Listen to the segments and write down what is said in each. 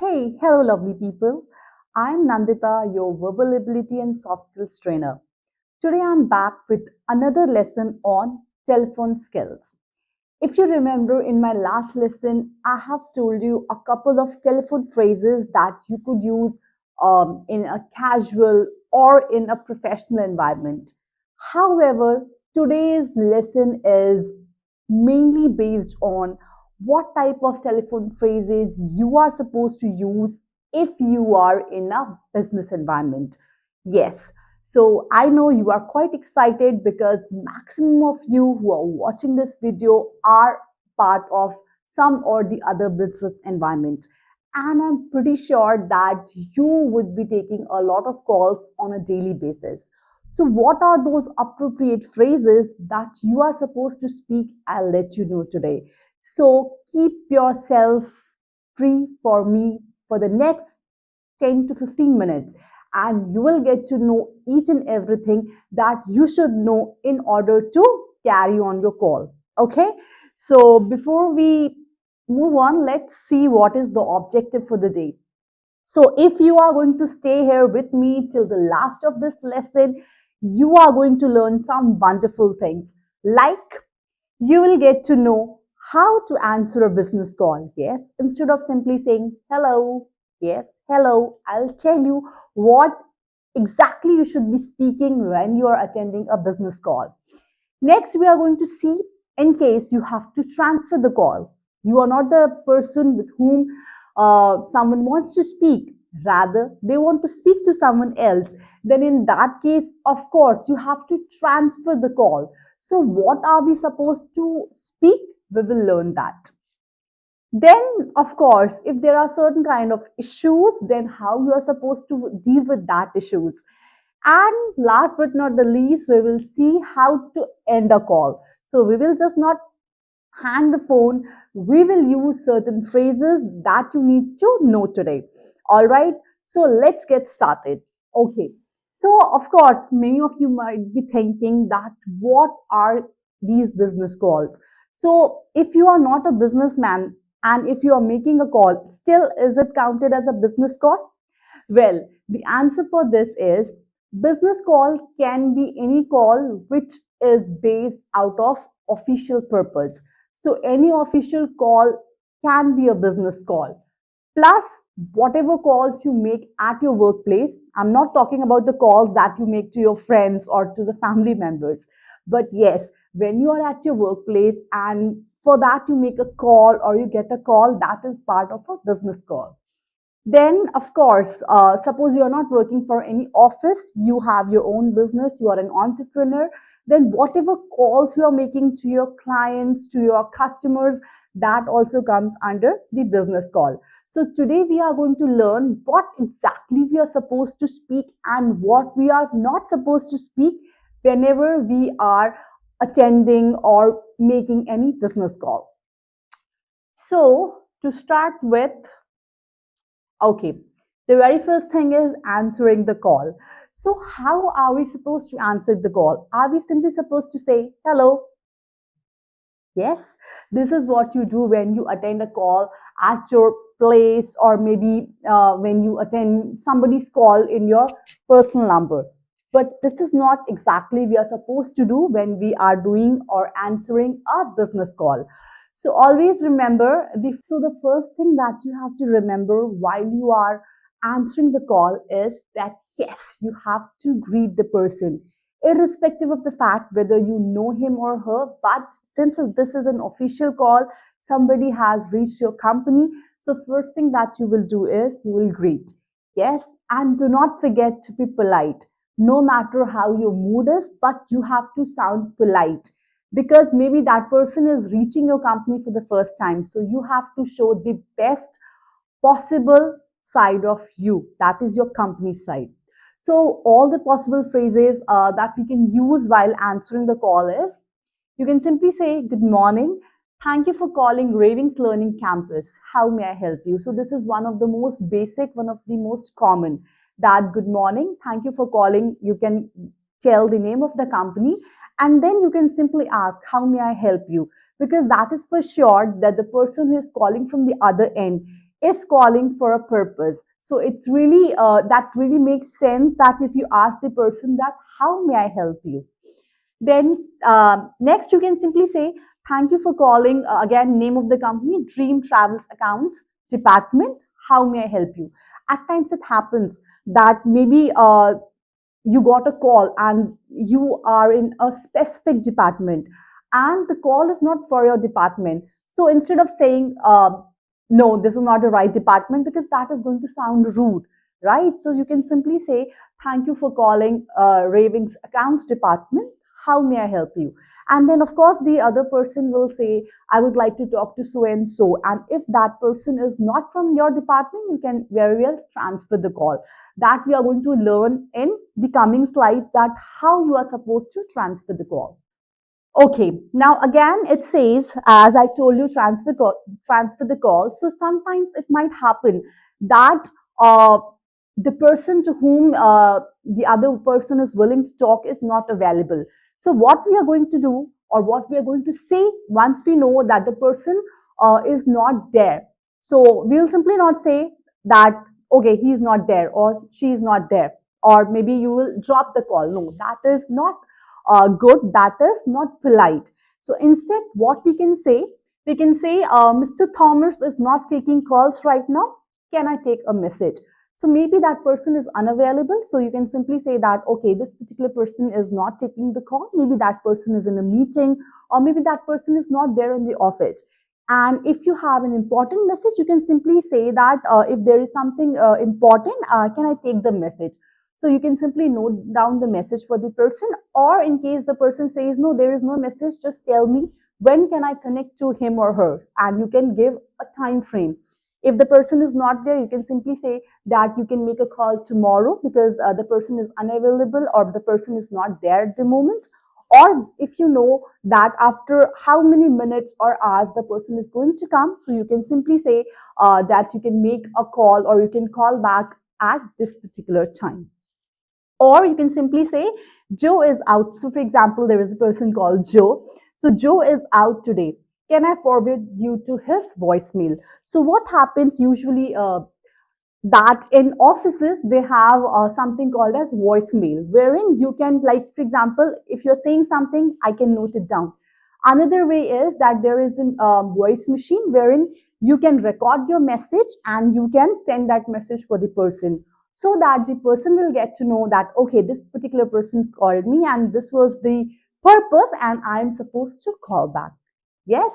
Hey, hello, lovely people. I'm Nandita, your verbal ability and soft skills trainer. Today I'm back with another lesson on telephone skills. If you remember in my last lesson, I have told you a couple of telephone phrases that you could use in a casual or in a professional environment. However, today's lesson is mainly based on what type of telephone phrases you are supposed to use if you are in a business environment. Yes, so I know you are quite excited because maximum of you who are watching this video are part of some or the other business environment. And I'm pretty sure that you would be taking a lot of calls on a daily basis. So, what are those appropriate phrases that you are supposed to speak? I'll let you know today. So, keep yourself free for me for the next 10 to 15 minutes, and you will get to know each and everything that you should know in order to carry on your call. Okay, so before we move on, let's see what is the objective for the day. So, if you are going to stay here with me till the last of this lesson, you are going to learn some wonderful things like you will get to know how to answer a business call. Yes, instead of simply saying hello, yes, hello, I'll tell you what exactly you should be speaking when you are attending a business call. Next, we are going to see in case you have to transfer the call. You are not the person with whom someone wants to speak. Rather, they want to speak to someone else. Then, in that case, of course, you have to transfer the call. So, what are we supposed to speak? We will learn that. Then, of course, if there are certain kind of issues, then how you are supposed to deal with that issues. And last but not the least, we will see how to end a call. So we will just not hand the phone. We will use certain phrases that you need to know today. All right. So let's get started. Okay. So of course, many of you might be thinking that what are these business calls? So if you are not a businessman and if you are making a call, still is it counted as a business call? Well, the answer for this is business call can be any call which is based out of official purpose. So any official call can be a business call. Plus, whatever calls you make at your workplace, I'm not talking about the calls that you make to your friends or to the family members. But yes, when you are at your workplace and for that you make a call or you get a call, that is part of a business call. Then, of course, suppose you're not working for any office, you have your own business, you are an entrepreneur, then whatever calls you are making to your clients, to your customers, that also comes under the business call. So, today we are going to learn what exactly we are supposed to speak and what we are not supposed to speak whenever we are attending or making any business call. So, to start with, okay, the very first thing is answering the call. So, how are we supposed to answer the call? Are we simply supposed to say hello? Yes, this is what you do when you attend a call at your place, or maybe when you attend somebody's call in your personal number. But this is not exactly we are supposed to do when we are doing or answering a business call. So always remember the first thing that you have to remember while you are answering the call is that yes, you have to greet the person irrespective of the fact whether you know him or her. But since this is an official call, somebody has reached your company. So, first thing that you will do is you will greet. Yes, and do not forget to be polite. No matter how your mood is, but you have to sound polite because maybe that person is reaching your company for the first time. So, you have to show the best possible side of you, that is your company side. So all the possible phrases that we can use while answering the call is you can simply say good morning, thank you for calling Ravings Learning Campus, how may I help you? So this is one of the most basic, one of the most common, that good morning, thank you for calling. You can tell the name of the company and then you can simply ask how may I help you, because that is for sure that the person who is calling from the other end is calling for a purpose. So it's really that really makes sense that if you ask the person that how may I help you, then next you can simply say thank you for calling, again name of the company, Dream Travels Accounts Department, how may I help you. At times it happens that maybe you got a call and you are in a specific department and the call is not for your department. So instead of saying no, this is not the right department, because that is going to sound rude, right? So you can simply say thank you for calling Ravings Accounts Department, how may I help you. And then of course the other person will say I would like to talk to so and so, and if that person is not from your department, you can very well transfer the call. That we are going to learn in the coming slide, that how you are supposed to transfer the call. Okay, now again it says, as I told you, transfer the call. So sometimes it might happen that the person to whom the other person is willing to talk is not available. So what we are going to do, or what we are going to say once we know that the person is not there. So we will simply not say that okay, he is not there or she is not there, or maybe you will drop the call. No, that is not good, that is not polite. So instead what we can say Mr. Thomas is not taking calls right now, can I take a message. So maybe that person is unavailable, so you can simply say that okay, this particular person is not taking the call, maybe that person is in a meeting, or maybe that person is not there in the office. And if you have an important message, you can simply say that if there is something important, can I take the message. So you can simply note down the message for the person, or in case the person says no, there is no message, just tell me when can I connect to him or her, and you can give a time frame. If the person is not there, you can simply say that you can make a call tomorrow because the person is unavailable or the person is not there at the moment. Or if you know that after how many minutes or hours the person is going to come, so you can simply say that you can make a call or you can call back at this particular time. Or you can simply say Joe is out. So for example, there is a person called Joe. So Joe is out today, can I forward you to his voicemail. So what happens usually, that in offices they have something called as voicemail, wherein you can, like for example, if you're saying something, I can note it down. Another way is that there is a voice machine wherein you can record your message and you can send that message for the person, so that the person will get to know that okay, this particular person called me and this was the purpose and I am supposed to call back. Yes.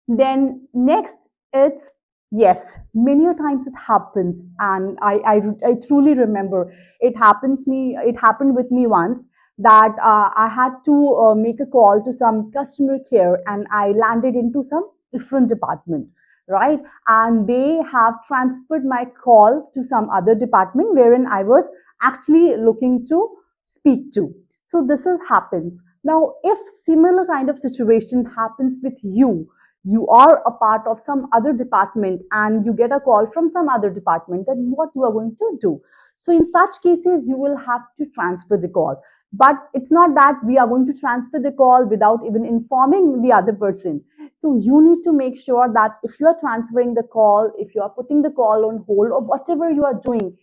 Then next, it's yes. Many a times it happens, and I truly remember it happens me. It happened with me once that I had to make a call to some customer care, and I landed into some different department, right? And they have transferred my call to some other department wherein I was actually looking to speak to. So this has happens. Now, if similar kind of situation happens with you, you are a part of some other department and you get a call from some other department, then what you are going to do. So in such cases you will have to transfer the call, but it's not that we are going to transfer the call without even informing the other person. So you need to make sure that if you are transferring the call, if you are putting the call on hold, or whatever you are doing,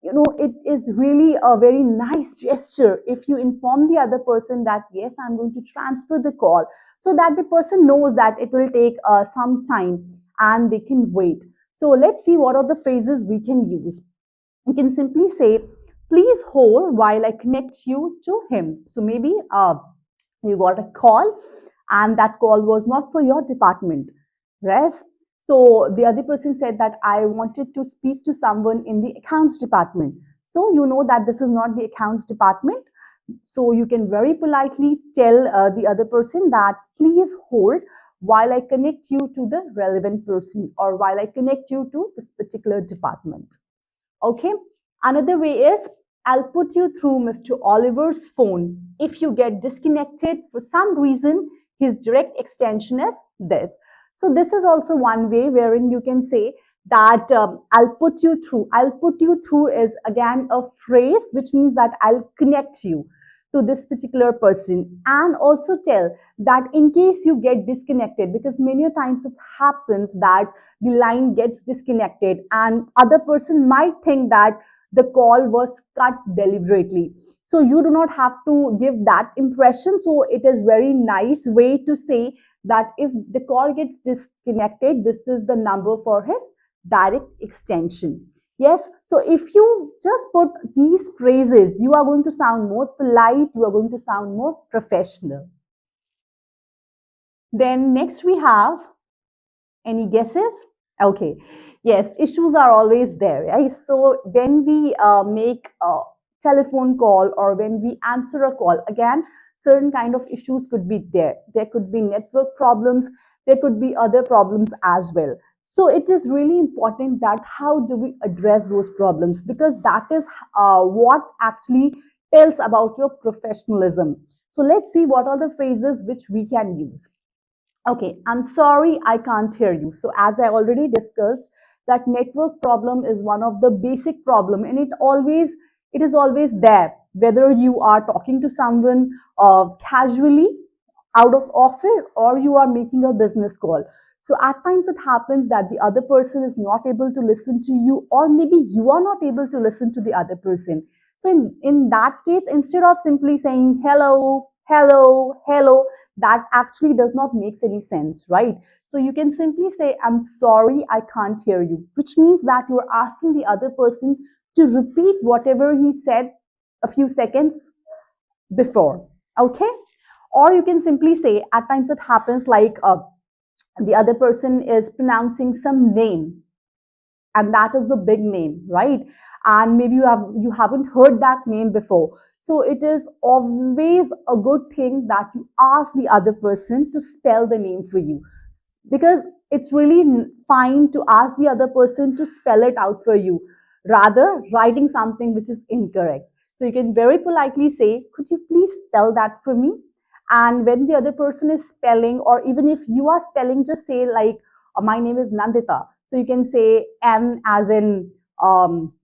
it is really a very nice gesture if you inform the other person that yes, I'm going to transfer the call, so that the person knows that it will take some time and they can wait. So let's see what are the phrases we can use. You can simply say please hold while I connect you to him. So maybe you got a call and that call was not for your department. Yes. So the other person said that I wanted to speak to someone in the accounts department. So you know that this is not the accounts department. So you can very politely tell the other person that please hold while I connect you to the relevant person, or while I connect you to this particular department. Okay. Another way is I'll put you through Mr. Oliver's phone. If you get disconnected for some reason, his direct extension is this. So this is also one way wherein you can say that I'll put you through. I'll put you through is again a phrase which means that I'll connect you. to this particular person, and also tell that in case you get disconnected, because many a times it happens that the line gets disconnected and other person might think that the call was cut deliberately. So you do not have to give that impression. So it is very nice way to say that if the call gets disconnected, this is the number for his direct extension. Yes, so if you just put these phrases, you are going to sound more polite, you are going to sound more professional. Then next we have, any guesses? Okay. Yes, issues are always there, right? So when we make a telephone call or when we answer a call, again, certain kind of issues could be there. There could be network problems. There could be other problems as well. So it is really important that how do we address those problems, because that is what actually tells about your professionalism. So let's see what are the phrases which we can use. Okay, I'm sorry, I can't hear you. So as I already discussed, that network problem is one of the basic problem, and it is always there. Whether you are talking to someone casually out of office or you are making a business call. So at times it happens that the other person is not able to listen to you, or maybe you are not able to listen to the other person. So in that case, instead of simply saying hello, hello, hello, that actually does not make any sense, right? So you can simply say, I'm sorry, I can't hear you, which means that you're asking the other person to repeat whatever he said a few seconds before. Okay. Or you can simply say, at times it happens like the other person is pronouncing some name, and that is a big name, right? And maybe you haven't heard that name before. So it is always a good thing that you ask the other person to spell the name for you, because it's really fine to ask the other person to spell it out for you rather writing something which is incorrect. So you can very politely say, could you please spell that for me? And when the other person is spelling, or even if you are spelling, just say like, my name is Nandita. So you can say N as in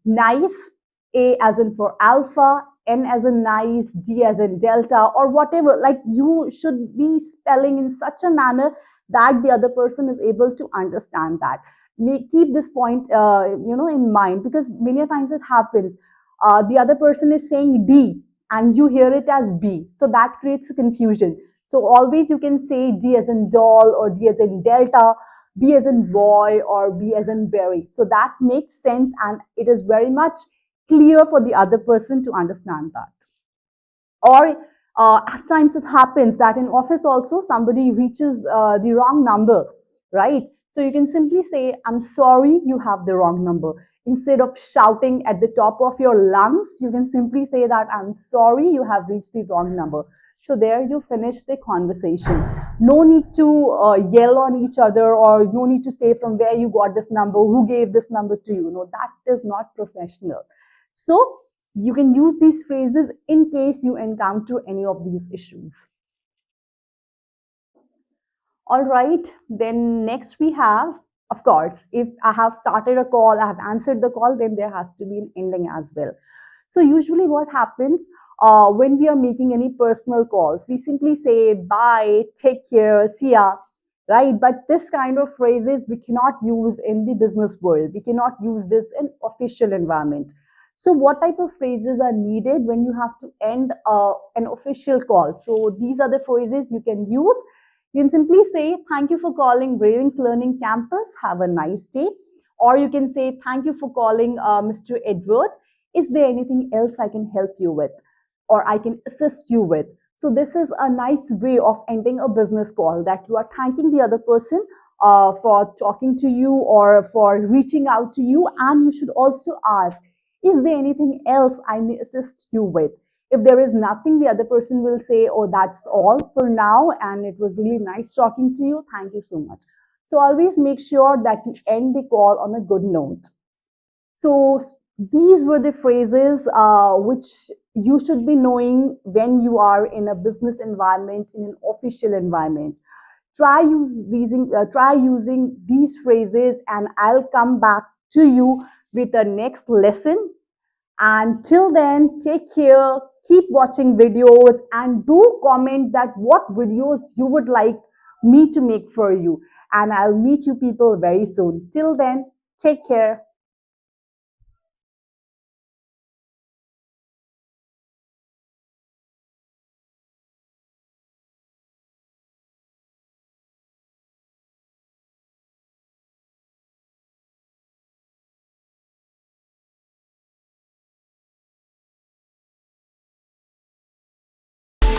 nice, A as in for alpha, N as in nice, D as in delta, or whatever. Like you should be spelling in such a manner that the other person is able to understand that. Keep this point, in mind, because many times it happens. The other person is saying D and you hear it as B, so that creates a confusion. So always you can say D as in doll, or D as in delta, B as in boy, or B as in berry. So that makes sense, and it is very much clear for the other person to understand that. Or at times it happens that in office also somebody reaches the wrong number, right? So you can simply say, I'm sorry, you have the wrong number. Instead of shouting at the top of your lungs, you can simply say that, I'm sorry, you have reached the wrong number. So there you finish the conversation. No need to yell on each other, or no need to say from where you got this number, who gave this number to you. No, that is not professional. So you can use these phrases in case you encounter any of these issues. All right, then next we have, of course, if I have started a call, I have answered the call, then there has to be an ending as well. So usually what happens when we are making any personal calls, we simply say bye, take care, see ya, right? But this kind of phrases we cannot use in the business world. We cannot use this in official environment. So what type of phrases are needed when you have to end an official call? So these are the phrases you can use. You can simply say, thank you for calling Ravings Learning Campus. Have a nice day. Or you can say, thank you for calling Mr. Edward. Is there anything else I can help you with, or I can assist you with? So this is a nice way of ending a business call, that you are thanking the other person for talking to you or for reaching out to you. And you should also ask, is there anything else I may assist you with? If there is nothing, the other person will say, oh, that's all for now, and it was really nice talking to you. Thank you so much. So always make sure that you end the call on a good note. So these were the phrases which you should be knowing when you are in a business environment, in an official environment. Try using these phrases, and I'll come back to you with the next lesson. And till then, take care, Keep watching videos and do comment that what videos you would like me to make for you. And I'll meet you people very soon. Till then, take care.